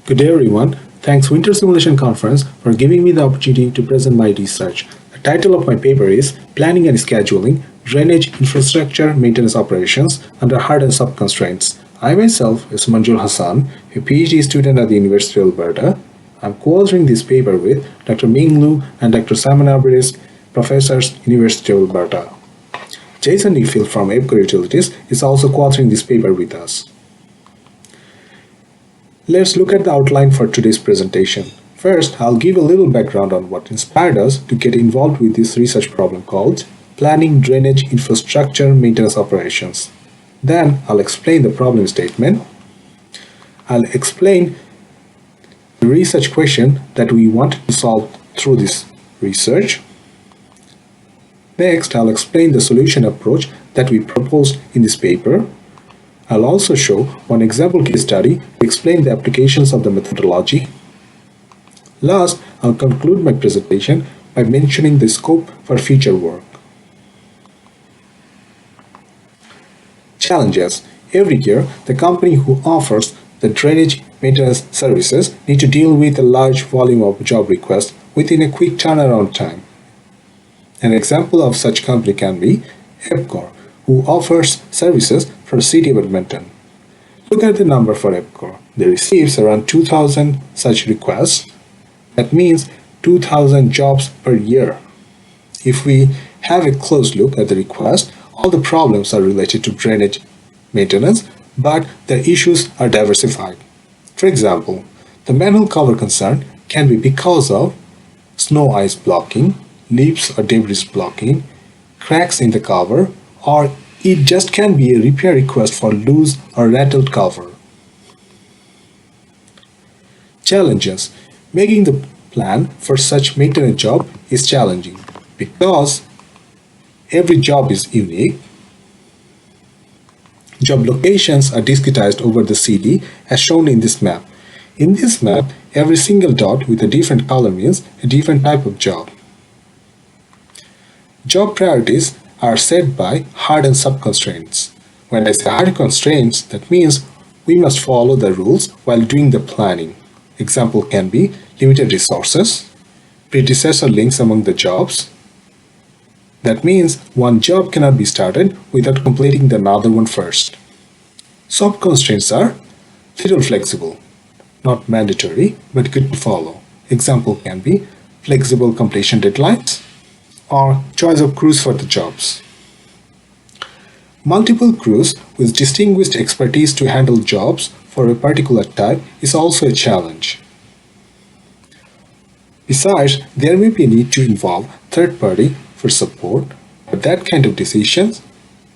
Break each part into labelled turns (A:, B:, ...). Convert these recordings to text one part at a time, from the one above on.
A: Good day everyone. Thanks Winter Simulation Conference for giving me the opportunity to present my research. The title of my paper is Planning and Scheduling Drainage Infrastructure Maintenance Operations Under Hard and Soft Constraints. I myself is Manjul Hassan, a PhD student at the University of Alberta. I'm co-authoring this paper with Dr. Ming Lu and Dr. Simon Alvarez, professors, University of Alberta. Jason Neufeld from EPCO Utilities is also co-authoring this paper with us. Let's look at the outline for today's presentation. First, I'll give a little background on what inspired us to get involved with this research problem called Planning Drainage Infrastructure Maintenance Operations. Then, I'll explain the problem statement. I'll explain the research question that we want to solve through this research. Next, I'll explain the solution approach that we proposed in this paper. I'll also show one example case study to explain the applications of the methodology. Last, I'll conclude my presentation by mentioning the scope for future work. Challenges. Every year, the company who offers the drainage maintenance services need to deal with a large volume of job requests within a quick turnaround time. An example of such company can be EPCO, who offers services for the City of Edmonton. Look at the number for EPCO. They receive around 2,000 such requests. That means 2,000 jobs per year. If we have a close look at the request, all the problems are related to drainage maintenance, but the issues are diversified. For example, the manhole cover concern can be because of snow ice blocking, leaves or debris blocking, cracks in the cover, or it just can be a repair request for loose or rattled cover. Challenges. Making the plan for such maintenance job is challenging because every job is unique. Job locations are discretized over the CD as shown in this map. In this map, every single dot with a different color means a different type of job. Job priorities are set by hard and soft constraints. When I say hard constraints, that means we must follow the rules while doing the planning. Example can be limited resources, predecessor links among the jobs. That means one job cannot be started without completing the another one first. Soft constraints are little flexible, not mandatory, but good to follow. Example can be flexible completion deadlines or choice of crews for the jobs. Multiple crews with distinguished expertise to handle jobs for a particular type is also a challenge. Besides, there may be a need to involve third party for support, but that kind of decision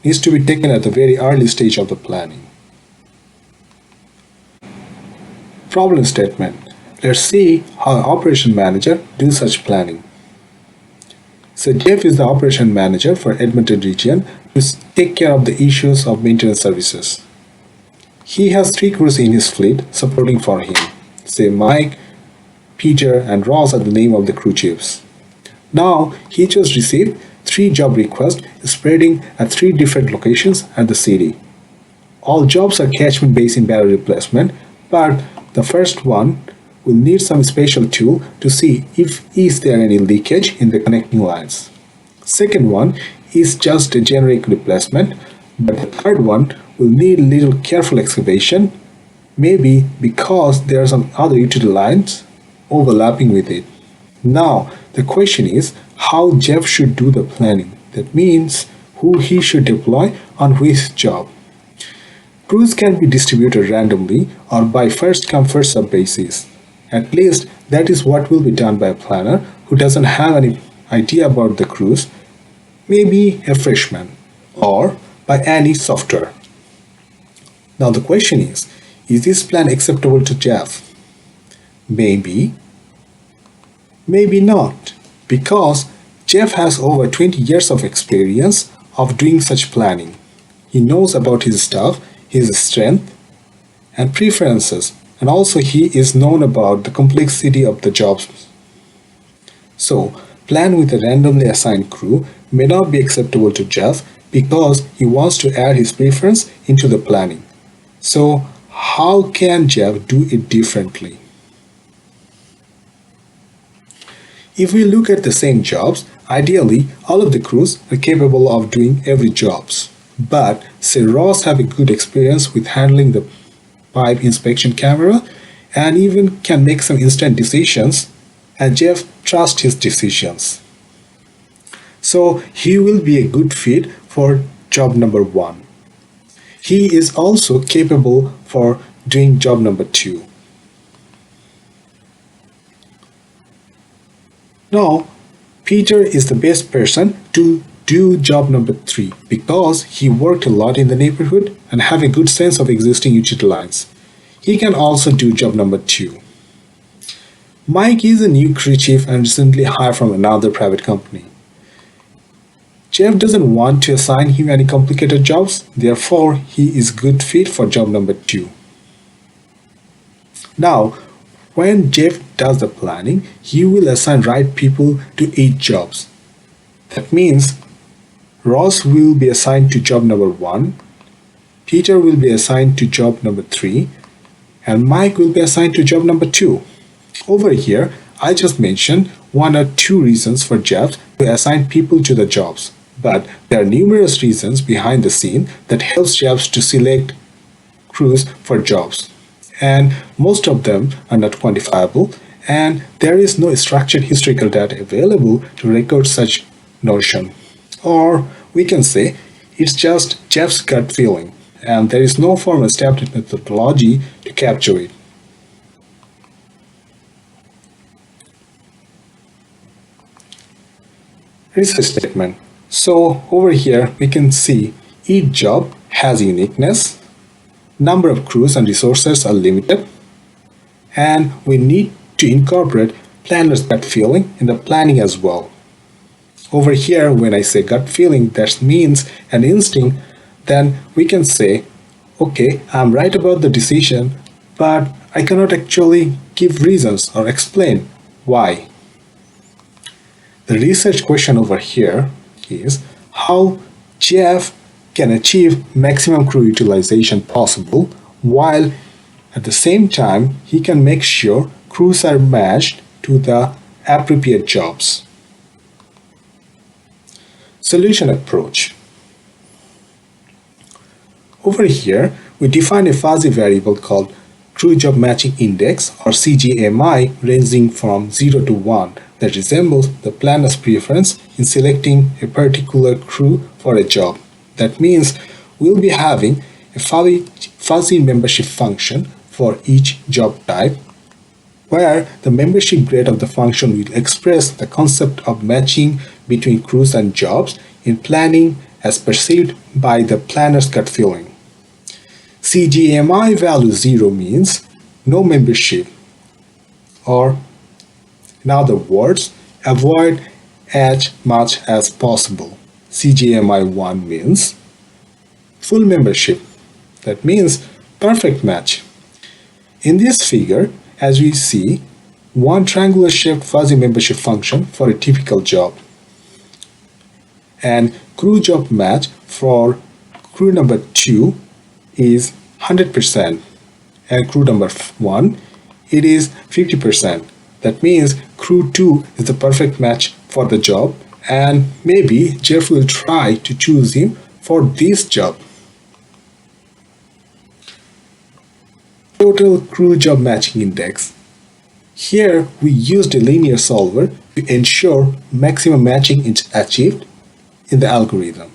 A: needs to be taken at the very early stage of the planning. Problem statement. Let's see how an operation manager does such planning. So Jeff is the operation manager for Edmonton region to take care of the issues of maintenance services. He has 3 crews in his fleet supporting for him. Say Mike, Peter, and Ross are the name of the crew chiefs. Now he just received 3 job requests spreading at 3 different locations at the city. All jobs are catchment basin barrier replacement, but the first one will need some special tool to see if is there any leakage in the connecting lines. Second one is just a generic replacement, but the third one will need little careful excavation, maybe because there are some other utility lines overlapping with it. Now the question is how Jeff should do the planning. That means who he should deploy on which job. Crews can be distributed randomly or by first come first served basis. At least that is what will be done by a planner who doesn't have any idea about the crews, maybe a freshman, or by any software. Now the question is this plan acceptable to Jeff? Maybe, maybe not, because Jeff has over 20 years of experience of doing such planning. He knows about his stuff, his strength and preferences, and also he is known about the complexity of the jobs. So, plan with a randomly assigned crew may not be acceptable to Jeff because he wants to add his preference into the planning. So, how can Jeff do it differently? If we look at the same jobs, ideally all of the crews are capable of doing every jobs. But say Ross have a good experience with handling the pipe inspection camera and even can make some instant decisions, and Jeff trusts his decisions. So he will be a good fit for job number 1. He is also capable for doing job number 2. Now, Peter is the best person to do job number 3 because he worked a lot in the neighborhood and have a good sense of existing utility lines. He can also do job number 2. Mike is a new crew chief and recently hired from another private company. Jeff doesn't want to assign him any complicated jobs, therefore he is good fit for job number 2. Now, when Jeff does the planning, he will assign right people to each jobs. That means Ross will be assigned to job number 1, Peter will be assigned to job number 3, and Mike will be assigned to job number 2. Over here, I just mentioned 1 or 2 reasons for Jeff to assign people to the jobs, but there are numerous reasons behind the scene that helps Jeff to select crews for jobs. And most of them are not quantifiable, and there is no structured historical data available to record such notion. Or we can say it's just Jeff's gut feeling, and there is no formal established methodology to capture it. Research statement. So over here we can see each job has uniqueness, number of crews and resources are limited, and we need to incorporate planner's gut feeling in the planning as well. Over here, when I say gut feeling, that means an instinct, then we can say, okay, I'm right about the decision, but I cannot actually give reasons or explain why. The research question over here is how Jeff can achieve maximum crew utilization possible while at the same time he can make sure crews are matched to the appropriate jobs. Solution approach. Over here, we define a fuzzy variable called crew job matching index or CJMI ranging from 0 to 1 that resembles the planner's preference in selecting a particular crew for a job. That means we'll be having a fuzzy membership function for each job type, where the membership grade of the function will express the concept of matching between crews and jobs in planning as perceived by the planner's gut feeling. CJMI value 0 means no membership, or in other words, avoid as much as possible. CJMI 1 means full membership. That means perfect match. In this figure, as we see, one triangular shaped fuzzy membership function for a typical job. And crew job match for crew number 2 is 100%, and crew number 1 it is 50%. That means crew 2 is the perfect match for the job, and maybe Jeff will try to choose him for this job. Total crew job matching index. Here we used a linear solver to ensure maximum matching is achieved in the algorithm.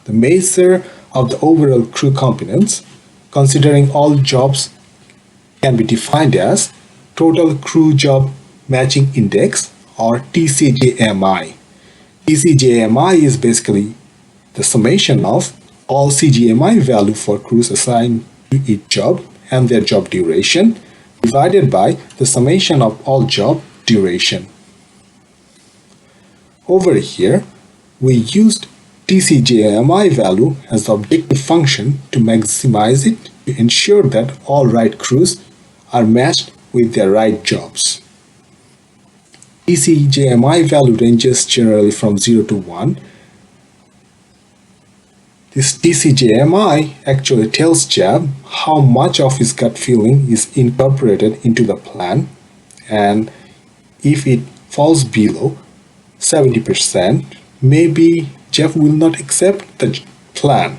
A: The measure of the overall crew competence, considering all jobs, can be defined as total crew job matching index or TCJMI. TCJMI is basically the summation of all CJMI value for crews assigned to each job and their job duration divided by the summation of all job duration. Over here, we used TCJMI value as the objective function to maximize it to ensure that all right crews are matched with their right jobs. TCJMI value ranges generally from 0 to 1. This TCJMI actually tells Jeff how much of his gut feeling is incorporated into the plan, and if it falls below 70%, maybe Jeff will not accept the plan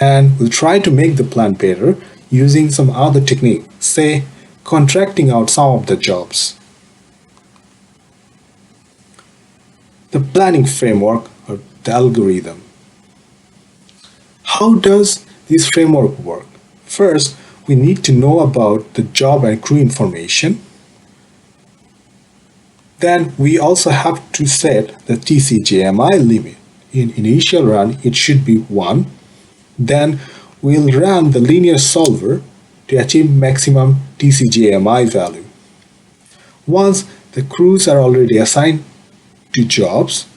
A: and will try to make the plan better using some other technique, say contracting out some of the jobs. The planning framework or the algorithm. How does this framework work? First, we need to know about the job and crew information. Then we also have to set the TCJMI limit. In initial run, it should be 1. Then we'll run the linear solver to achieve maximum TCJMI value. Once the crews are already assigned to jobs,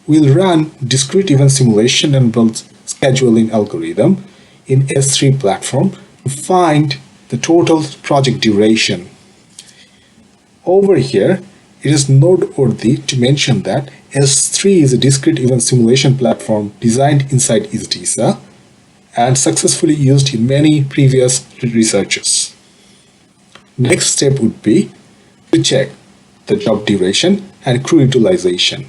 A: we'll run discrete event simulation and build scheduling algorithm in S3 platform to find the total project duration. Over here, it is noteworthy to mention that S3 is a discrete event simulation platform designed inside ISDISA and successfully used in many previous researches. Next step would be to check the job duration and crew utilization.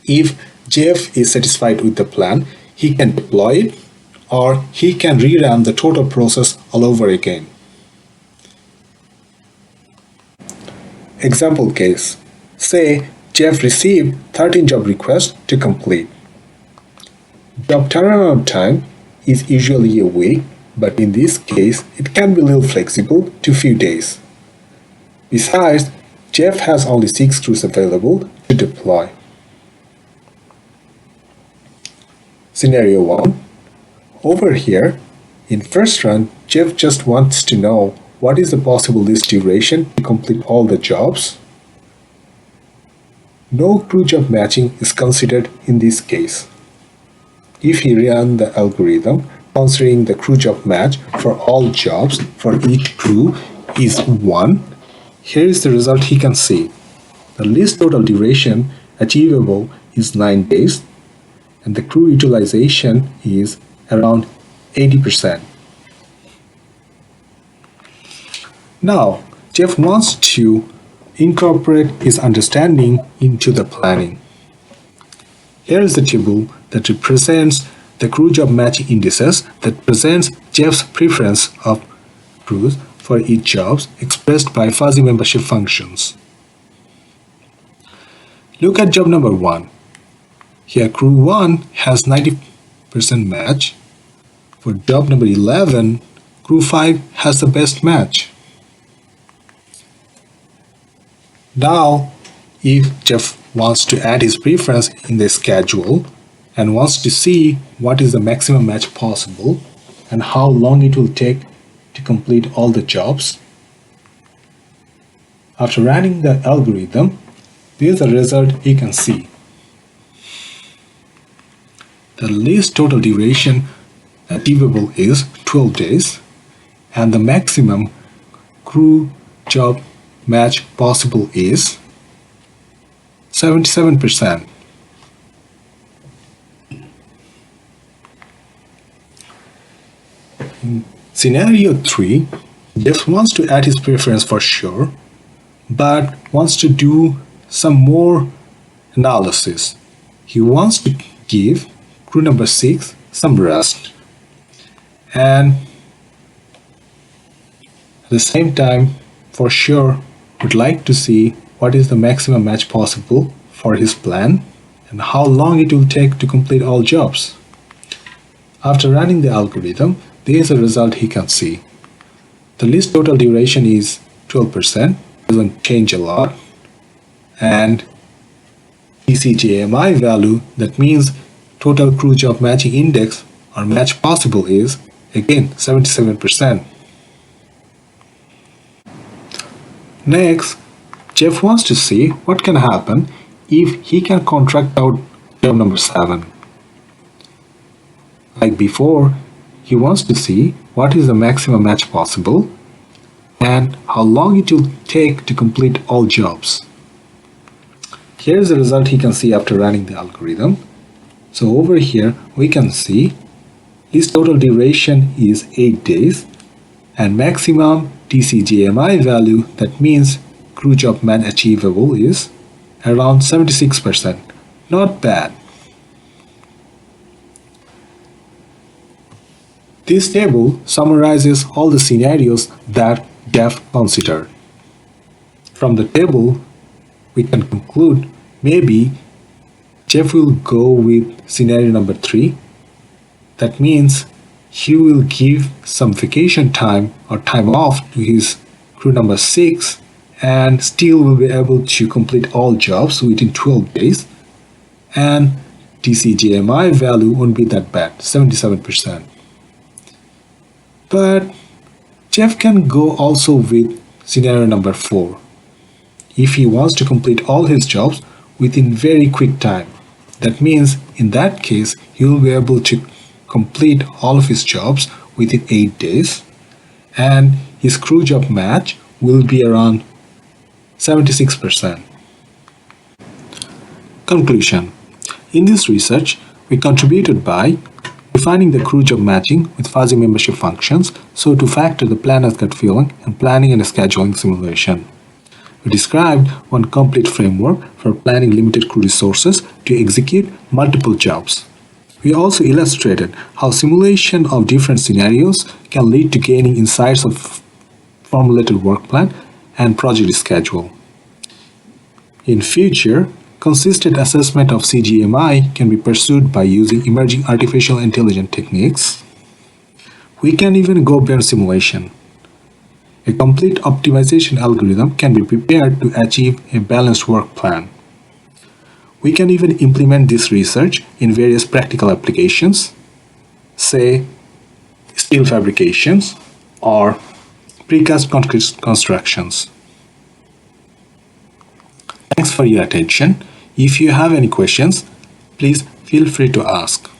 A: If Jeff is satisfied with the plan, he can deploy it or he can rerun the total process all over again. Example case. Say Jeff received 13 job requests to complete. Job turnaround time is usually a week, but in this case, it can be a little flexible to a few days. Besides, Jeff has only 6 crews available to deploy. Scenario 1. Over here, in first run, Jeff just wants to know what is the possible list duration to complete all the jobs. No crew job matching is considered in this case. If he ran the algorithm, considering the crew job match for all jobs for each crew is 1, here is the result he can see. The least total duration achievable is 9 days, and the crew utilization is around 80%. Now, Jeff wants to incorporate his understanding into the planning. Here is the table that represents the crew job matching indices that presents Jeff's preference of crews for each jobs expressed by fuzzy membership functions. Look at job number 1. Here crew 1 has 90% match. For job number 11, crew 5 has the best match. Now, if Jeff wants to add his preference in the schedule and wants to see what is the maximum match possible and how long it will take to complete all the jobs, after running the algorithm, this is the result he can see. The least total duration achievable is 12 days, and the maximum crew job match possible is 77%. In scenario 3, Jeff wants to add his preference for sure, but wants to do some more analysis. He wants to give crew number 6 some rest, and at the same time, for sure, would like to see what is the maximum match possible for his plan and how long it will take to complete all jobs. After running the algorithm, there is a result he can see. The least total duration is 12%, doesn't change a lot, and TCJMI value, that means total crew job matching index or match possible, is again 77%. Next, Jeff wants to see what can happen if he can contract out job number 7. Like before, he wants to see what is the maximum match possible and how long it will take to complete all jobs. Here is the result he can see after running the algorithm. So over here we can see this total duration is 8 days and maximum TCJMI value, that means crew job man achievable, is around 76%. Not bad. This table summarizes all the scenarios that Jeff considered. From the table, we can conclude maybe Jeff will go with scenario number 3. That means he will give some vacation time or time off to his crew number 6 and still will be able to complete all jobs within 12 days. And TCJMI value won't be that bad, 77%. But Jeff can go also with scenario number 4 if he wants to complete all his jobs within very quick time. That means in that case he will be able to complete all of his jobs within 8 days and his crew job match will be around 76%. Conclusion. In this research, we contributed by defining the crew job matching with fuzzy membership functions so to factor the planner's gut feeling and planning and scheduling simulation. We described one complete framework for planning limited crew resources to execute multiple jobs. We also illustrated how simulation of different scenarios can lead to gaining insights of formulated work plan and project schedule. In future, consistent assessment of CJMI can be pursued by using emerging artificial intelligence techniques. We can even go beyond simulation. A complete optimization algorithm can be prepared to achieve a balanced work plan. We can even implement this research in various practical applications, say steel fabrications or precast concrete constructions. Thanks for your attention. If you have any questions, please feel free to ask.